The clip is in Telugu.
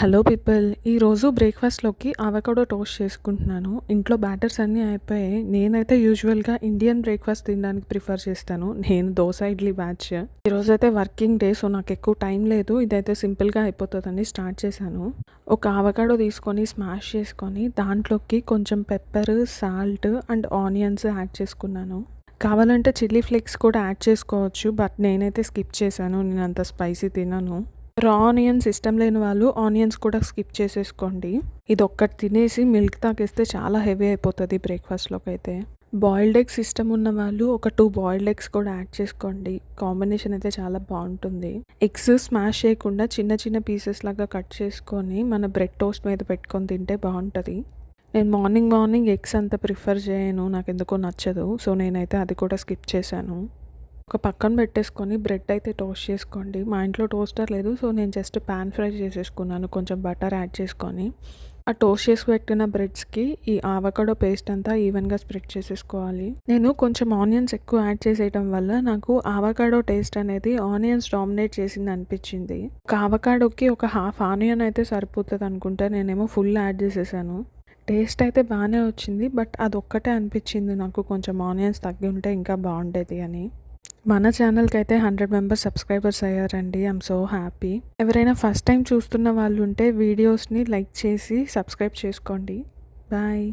హలో పీపుల్, ఈరోజు బ్రేక్ఫాస్ట్లోకి అవకాడో టోస్ట్ చేసుకుంటున్నాను. ఇంట్లో బ్యాటర్స్ అన్నీ అయిపోయాయి. నేనైతే యూజువల్గా ఇండియన్ బ్రేక్ఫాస్ట్ తినడానికి ప్రిఫర్ చేస్తాను. నేను దోశ ఇడ్లీ బ్యాచ్. ఈరోజైతే వర్కింగ్ డే, సో నాకు ఎక్కువ టైం లేదు. ఇదైతే సింపుల్గా అయిపోతుందని స్టార్ట్ చేశాను. ఒక అవకాడో తీసుకొని స్మాష్ చేసుకొని దాంట్లోకి కొంచెం pepper, salt and onions add చేసుకున్నాను. కావాలంటే చిల్లీ ఫ్లేక్స్ కూడా యాడ్ చేసుకోవచ్చు, బట్ నేనైతే స్కిప్ చేశాను. నేను అంత స్పైసీ తినను. రా ఆనియన్స్ ఇష్టం లేని వాళ్ళు ఆనియన్స్ కూడా స్కిప్ చేసేసుకోండి. ఇది ఒక్కటి తినేసి మిల్క్ తాగేస్తే చాలా హెవీ అయిపోతుంది బ్రేక్ఫాస్ట్లోకి అయితే. బాయిల్డ్ ఎగ్స్ ఇష్టం ఉన్న వాళ్ళు ఒక 2 బాయిల్డ్ ఎగ్స్ కూడా యాడ్ చేసుకోండి. కాంబినేషన్ అయితే చాలా బాగుంటుంది. ఎగ్స్ స్మాష్ చేయకుండా చిన్న చిన్న పీసెస్ లాగా కట్ చేసుకొని మన బ్రెడ్ టోస్ట్ మీద పెట్టుకొని తింటే బాగుంటుంది. నేను మార్నింగ్ ఎగ్స్ అంత ప్రిఫర్ చేయను, నాకు ఎందుకో నచ్చదు. సో నేనైతే అది కూడా స్కిప్ చేశాను. ఒక పక్కన పెట్టేసుకొని బ్రెడ్ అయితే టోస్ట్ చేసుకోండి. మా ఇంట్లో టోస్టర్ లేదు, సో నేను జస్ట్ పాన్ ఫ్రై చేసేసుకున్నాను కొంచెం బటర్ యాడ్ చేసుకొని. ఆ టోస్ట్ చేసి పెట్టిన బ్రెడ్స్కి ఈ ఆవకాడో పేస్ట్ అంతా ఈవెన్గా స్ప్రెడ్ చేసేసుకోవాలి. నేను కొంచెం ఆనియన్స్ ఎక్కువ యాడ్ చేసేయడం వల్ల నాకు ఆవకాడో టేస్ట్ అనేది ఆనియన్స్ డామినేట్ చేసింది అనిపించింది. ఒక ఆవకాడోకి ఒక హాఫ్ ఆనియన్ అయితే సరిపోతుంది అనుకుంటా, నేనేమో ఫుల్ యాడ్ చేసేసాను. టేస్ట్ అయితే బాగానే వచ్చింది, బట్ అదొక్కటే అనిపించింది నాకు కొంచెం ఆనియన్స్ తగ్గి ఉంటే ఇంకా బాగుండేది అని. మన ఛానల్కి అయితే 100 మెంబర్స్ సబ్స్క్రైబర్స్ అయ్యారండి. I'm so happy. ఎవరైనా ఫస్ట్ టైం చూస్తున్న వాళ్ళు ఉంటే వీడియోస్ని లైక్ చేసి సబ్స్క్రైబ్ చేసుకోండి. బాయ్.